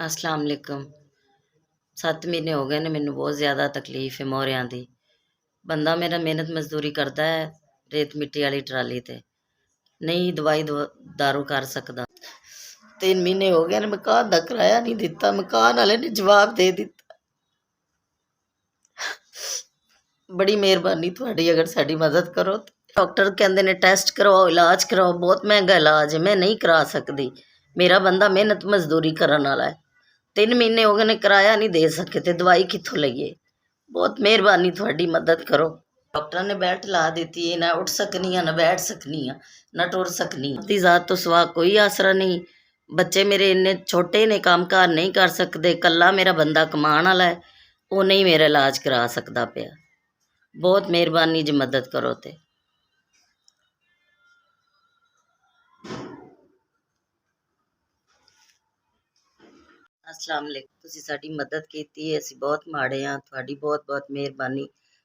अस्सलाम वालेकुम। 7 ਮਹੀਨੇ ਹੋ ਗਏ ਨੇ ਮੈਨੂੰ ਬਹੁਤ ਜ਼ਿਆਦਾ ਤਕਲੀਫ ਹੈ ਮੋਹਰਿਆਂ ਦੀ। ਬੰਦਾ ਮੇਰਾ ਮਿਹਨਤ ਮਜ਼ਦੂਰੀ ਕਰਦਾ ਹੈ ਰੇਤ ਮਿੱਟੀ ਵਾਲੀ ਟਰਾਲੀ ਤੇ, ਨਹੀਂ ਦਵਾਈ ਦਾਰੂ ਕਰ ਸਕਦਾ। 3 ਮਹੀਨੇ ਹੋ ਗਏ ਨੇ, ਮਕਾਨ ਦਾ ਕਿਰਾਇਆ ਨਹੀਂ ਦਿੱਤਾ, ਮਕਾਨ ਵਾਲੇ ਨੇ ਜਵਾਬ ਦੇ ਦਿੱਤਾ। ਬੜੀ ਮਿਹਰਬਾਨੀ ਤੁਹਾਡੀ, ਅਗਰ ਸਾਡੀ ਮਦਦ ਕਰੋ। ਡਾਕਟਰ ਕਹਿੰਦੇ ਨੇ ਟੈਸਟ ਕਰਵਾਓ, ਇਲਾਜ ਕਰਾਓ, ਬਹੁਤ ਮਹਿੰਗਾ ਇਲਾਜ ਹੈ, ਮੈਂ ਨਹੀਂ ਕਰਾ ਸਕਦੀ। ਮੇਰਾ ਬੰਦਾ ਮਿਹਨਤ ਮਜ਼ਦੂਰੀ ਕਰਨ ਵਾਲਾ ਹੈ। 3 ਮਹੀਨੇ ਹੋ ਗਏ ਨੇ, ਕਿਰਾਇਆ ਨਹੀਂ ਦੇ ਸਕੇ ਤੇ ਦਵਾਈ ਕਿੱਥੋਂ ਲਈਏ? ਬਹੁਤ ਮਿਹਰਬਾਨੀ ਤੁਹਾਡੀ, ਮਦਦ ਕਰੋ। ਡਾਕਟਰਾਂ ਨੇ ਬੈਲਟ ਲਾ ਦਿੱਤੀ ਹੈ, ਨਾ ਉੱਠ ਸਕਨੀ ਆ, ਨਾ ਬੈਠ ਸਕਨੀ ਆ, ਨਾ ਟੁਰ ਸਕਨੀ। ਦੀ ਜ਼ਾਤ ਤੋਂ ਸਿਵਾ ਕੋਈ ਆਸਰਾ ਨਹੀਂ। ਬੱਚੇ ਮੇਰੇ ਇੰਨੇ ਛੋਟੇ ਨੇ, ਕੰਮਕਾਰ ਨਹੀਂ ਕਰ ਸਕਦੇ। ਕੱਲਾ ਮੇਰਾ ਬੰਦਾ ਕਮਾਉਣ ਵਾਲਾ ਹੈ, ਉਹ ਨਹੀਂ ਮੇਰਾ ਇਲਾਜ ਕਰਾ ਸਕਦਾ ਪਿਆ। ਬਹੁਤ ਮਿਹਰਬਾਨੀ ਜੀ, ਮਦਦ ਕਰੋ ਤੇ। अस्सलाम वालेकुम। ਤੁਸੀਂ ਸਾਡੀ ਮਦਦ ਕੀਤੀ ਹੈ, ਅਸੀਂ ਬਹੁਤ ਮਾੜੇ ਹਾਂ। ਤੁਹਾਡੀ ਬਹੁਤ ਬਹੁਤ ਮਿਹਰਬਾਨੀ।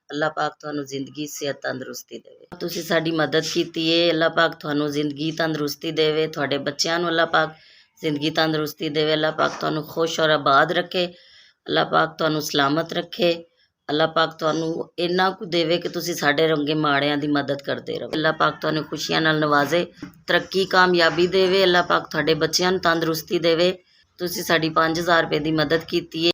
ਅੱਲਾਹ ਪਾਕ ਤੁਹਾਨੂੰ ਜ਼ਿੰਦਗੀ ਸਿਹਤ ਤੰਦਰੁਸਤੀ ਦੇਵੇ। ਤੁਸੀਂ ਸਾਡੀ ਮਦਦ ਕੀਤੀ ਹੈ, ਅੱਲਾਹ ਪਾਕ ਤੁਹਾਨੂੰ ਜ਼ਿੰਦਗੀ ਤੰਦਰੁਸਤੀ ਦੇਵੇ। ਤੁਹਾਡੇ ਬੱਚਿਆਂ ਨੂੰ ਅੱਲਾਹ ਪਾਕ ਜ਼ਿੰਦਗੀ ਤੰਦਰੁਸਤੀ ਦੇਵੇ। ਅੱਲਾਹ ਪਾਕ ਤੁਹਾਨੂੰ ਖੁਸ਼ ਔਰ ਆਬਾਦ ਰੱਖੇ। ਅੱਲਾਹ ਪਾਕ ਤੁਹਾਨੂੰ ਸਲਾਮਤ ਰੱਖੇ। ਅੱਲਾਹ ਪਾਕ ਤੁਹਾਨੂੰ ਇੰਨਾ ਕੁ ਦੇਵੇ ਕਿ ਤੁਸੀਂ ਸਾਡੇ ਰੰਗੇ ਮਾੜਿਆਂ ਦੀ ਮਦਦ ਕਰਦੇ ਰਹੋ। ਅੱਲਾਹ ਪਾਕ ਤੁਹਾਨੂੰ ਖੁਸ਼ੀਆਂ ਨਾਲ ਨਵਾਜ਼ੇ, ਤਰੱਕੀ ਕਾਮਯਾਬੀ ਦੇਵੇ। ਅੱਲਾਹ ਪਾਕ ਤੁਹਾਡੇ ਬੱਚਿਆਂ ਨੂੰ ਤੰਦਰੁਸਤੀ ਦੇਵੇ। ਤੁਸੀਂ ਸਾਡੀ 5000 ਰੁਪਏ ਦੀ ਮਦਦ ਕੀਤੀ ਹੈ।